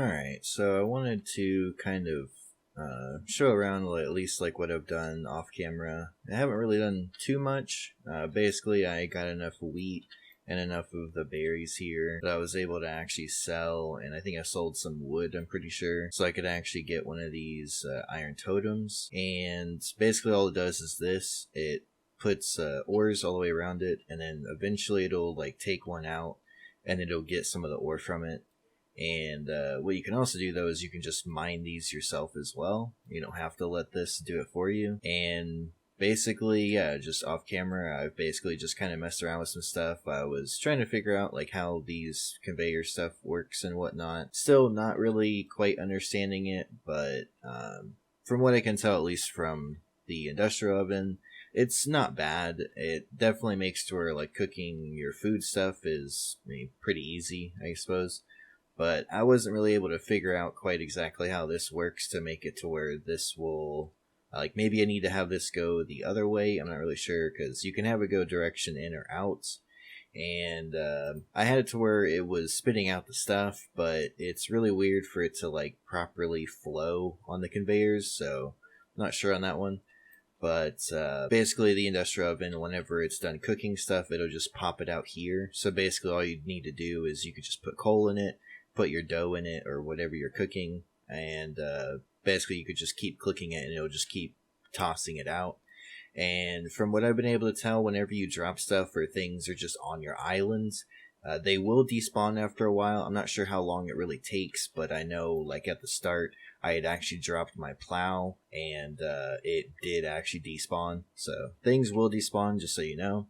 Alright, so I wanted to kind of show around at least like what I've done off camera. I haven't really done too much. Basically, I got enough wheat and enough of the berries here that I was able to actually sell, and I think I sold some wood, I'm pretty sure, so I could actually get one of these iron totems. And basically all it does is this. It puts ores all the way around it, and then eventually it'll like take one out and it'll get some of the ore from it. And what you can also do though is you can just mine these yourself as well. You don't have to let this do it for you. And basically, yeah, just off camera, I've basically just kind of messed around with some stuff. I was trying to figure out like how these conveyor stuff works and whatnot. Still not really quite understanding it, but from what I can tell, at least from the industrial oven, it's not bad. It definitely makes to where like cooking your food stuff is pretty easy, I suppose. But I wasn't really able to figure out quite exactly how this works to make it to where this will, like, maybe I need to have this go the other way. I'm not really sure, because you can have it go direction in or out. And I had it to where it was spitting out the stuff, but it's really weird for it to, like, properly flow on the conveyors, so I'm not sure on that one. But basically the industrial oven, whenever it's done cooking stuff, it'll just pop it out here. So basically all you need to do is you could just put coal in it, put your dough in it or whatever you're cooking, and basically you could just keep clicking it and it'll just keep tossing it out. And from what I've been able to tell, whenever you drop stuff or things are just on your islands, they will despawn after a while. I'm not sure how long it really takes, but I know like at the start I had actually dropped my plow and it did actually despawn. So things will despawn, just so you know.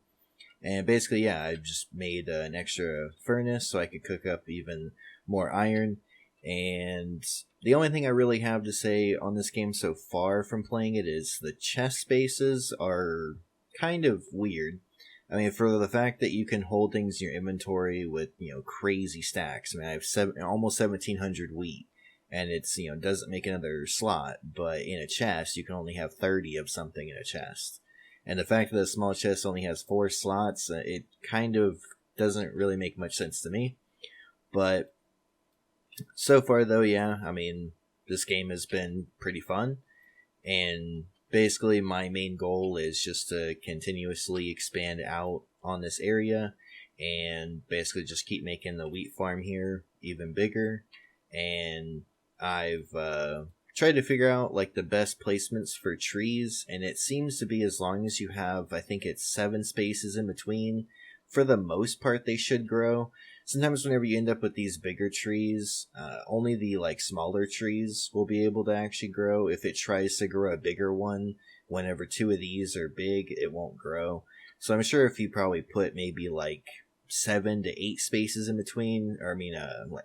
And basically, yeah, I just made an extra furnace so I could cook up even more iron. And the only thing I really have to say on this game so far from playing it is the chest spaces are kind of weird. I mean, for the fact that you can hold things in your inventory with, crazy stacks. I mean, I have almost 1,700 wheat, and it's, doesn't make another slot, but in a chest, you can only have 30 of something in a chest. And the fact that the small chest only has 4 slots, it kind of doesn't really make much sense to me. But so far, though, yeah, I mean, this game has been pretty fun. And basically, my main goal is just to continuously expand out on this area and basically just keep making the wheat farm here even bigger. And I've tried to figure out like the best placements for trees, and it seems to be as long as you have, I think it's 7 spaces in between, for the most part they should grow. Sometimes whenever you end up with these bigger trees, only the like smaller trees will be able to actually grow. If it tries to grow a bigger one, whenever 2 of these are big, it won't grow. So I'm sure if you probably put maybe like 7 to 8 spaces in between, or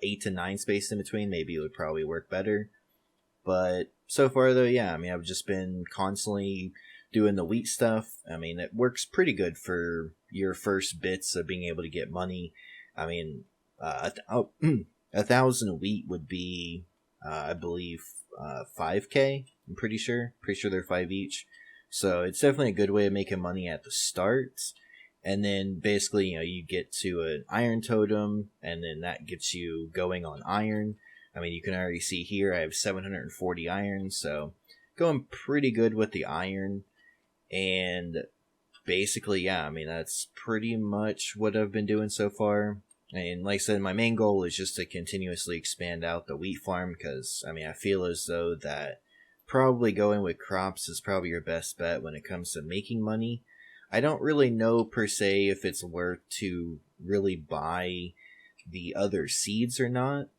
8 to 9 spaces in between, maybe it would probably work better. But so far though, yeah, I mean, I've just been constantly doing the wheat stuff. I mean, it works pretty good for your first bits of being able to get money. I mean, 1,000 wheat would be, I believe, 5K. I'm pretty sure. Pretty sure they're 5 each. So it's definitely a good way of making money at the start. And then basically, you get to an iron totem, and then that gets you going on iron. I mean, you can already see here I have 740 iron, so going pretty good with the iron. And basically, yeah, I mean, that's pretty much what I've been doing so far. And like I said, my main goal is just to continuously expand out the wheat farm, because, I mean, I feel as though that probably going with crops is probably your best bet when it comes to making money. I don't really know, per se, if it's worth to really buy the other seeds or not,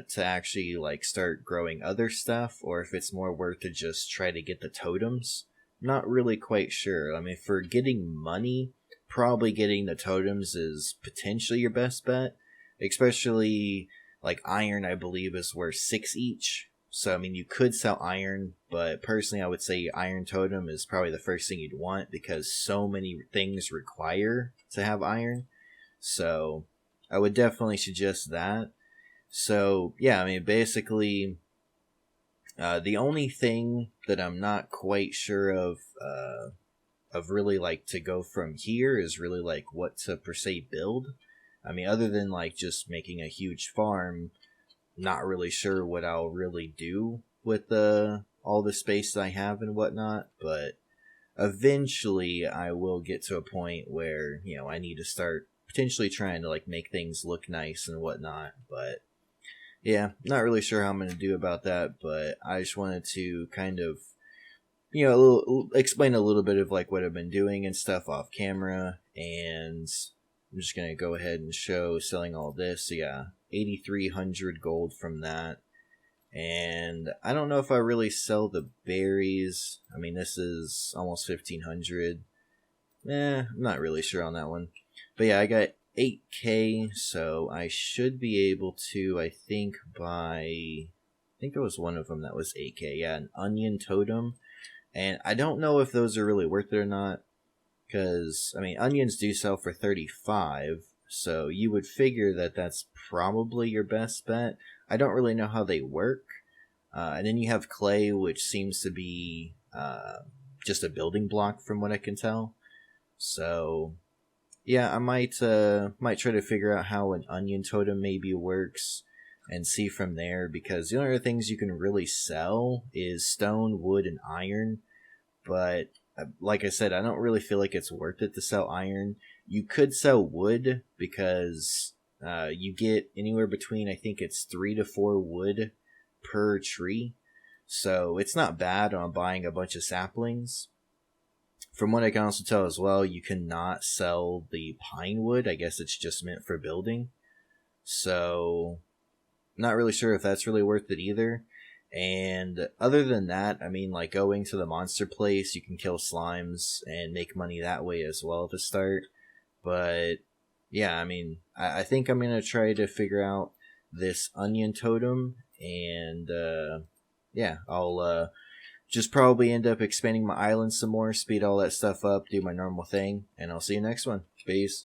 to actually, like, start growing other stuff, or if it's more worth to just try to get the totems. Not really quite sure. I mean, for getting money, probably getting the totems is potentially your best bet. Especially, like, iron, I believe, is worth 6 each. So, I mean, you could sell iron, but personally, I would say iron totem is probably the first thing you'd want, because so many things require to have iron. So, I would definitely suggest that. So, yeah, I mean, basically, the only thing that I'm not quite sure of really, like, to go from here is really, like, what to per se build. I mean, other than, like, just making a huge farm, not really sure what I'll really do with all the space I have and whatnot, but eventually I will get to a point where, I need to start potentially trying to like make things look nice and whatnot. But yeah, not really sure how I'm going to do about that, but I just wanted to kind of, explain a little bit of like what I've been doing and stuff off camera. And I'm just going to go ahead and show selling all this. So yeah, 8,300 gold from that. And I don't know if I really sell the berries. I mean, this is almost 1,500. I'm not really sure on that one. But yeah, I got 8k, so I should be able to, I think there was one of them that was 8k. Yeah, an onion totem. And I don't know if those are really worth it or not. Because, I mean, onions do sell for 35. So you would figure that that's probably your best bet. I don't really know how they work. And then you have clay, which seems to be just a building block from what I can tell. So yeah, I might try to figure out how an onion totem maybe works and see from there, because the only other things you can really sell is stone, wood, and iron. But like I said, I don't really feel like it's worth it to sell iron. You could sell wood because you get anywhere between, I think it's 3 to 4 wood per tree. So it's not bad on buying a bunch of saplings. From what I can also tell as well, you cannot sell the pine wood. I guess it's just meant for building. So not really sure if that's really worth it either. And other than that, I mean, like going to the monster place, you can kill slimes and make money that way as well to start. But yeah, I mean, I think I'm going to try to figure out this onion totem. And yeah, I'll just probably end up expanding my island some more, speed all that stuff up, do my normal thing. And I'll see you next one. Peace.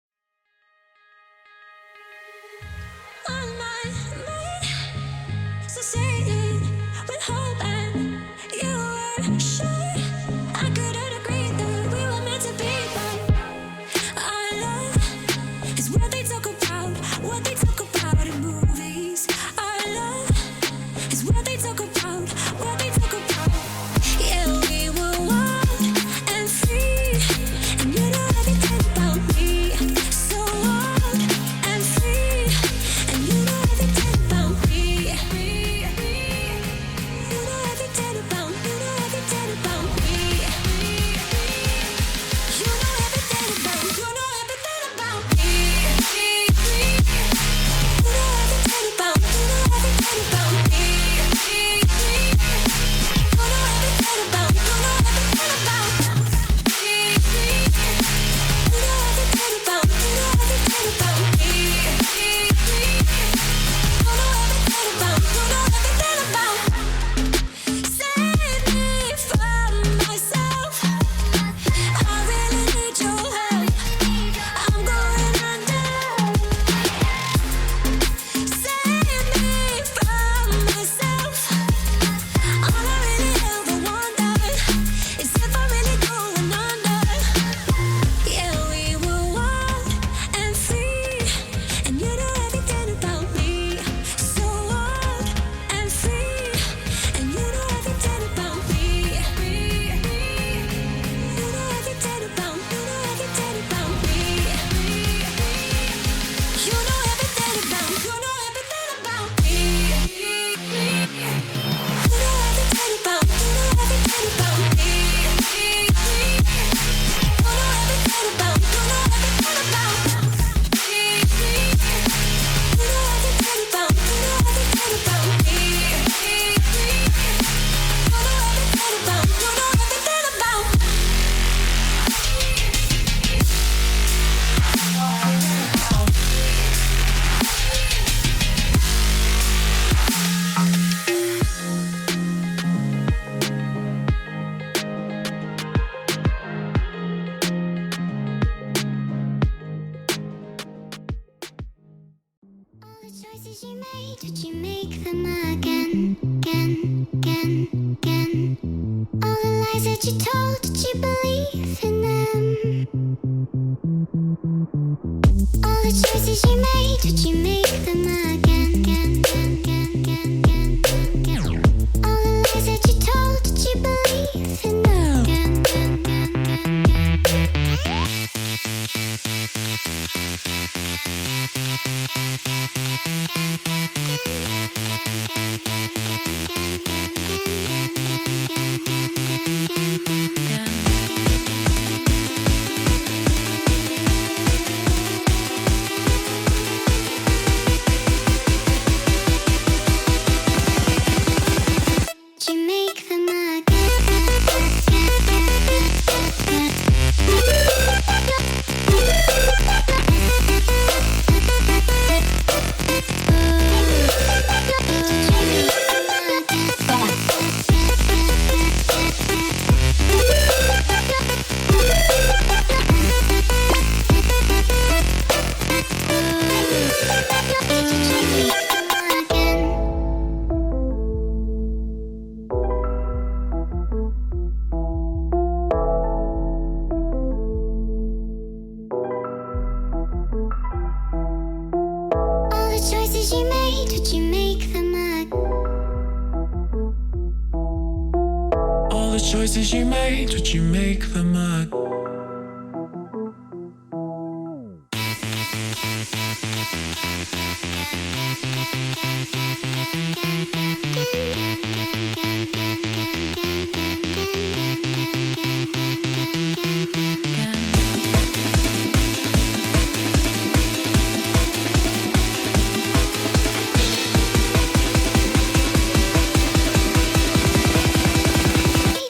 Choices you made, did you make them again, again? All the lies that you told, did you believe in them? All the choices you made, did you make them again, again? choices you made, would you make them again?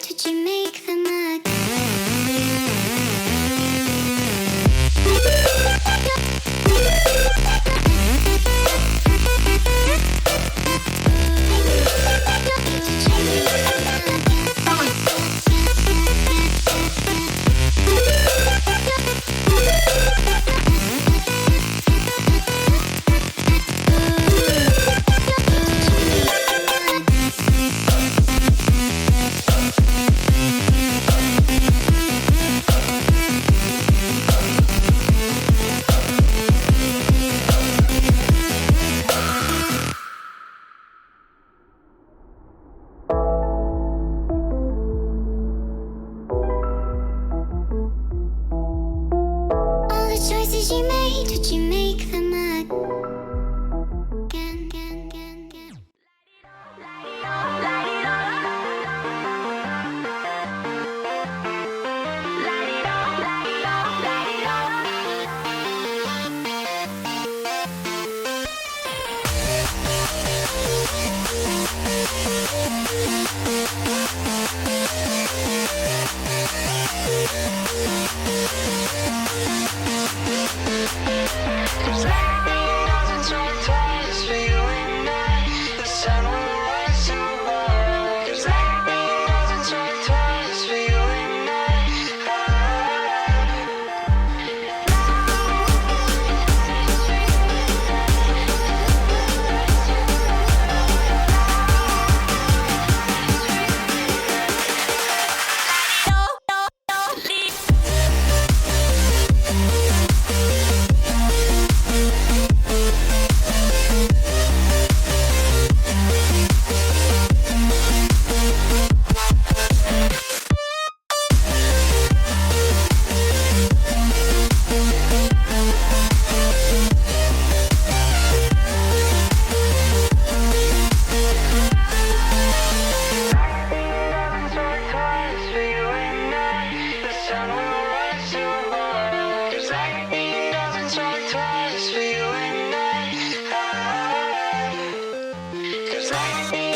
Would you make them all the choices you made? Would you make them again? Cause I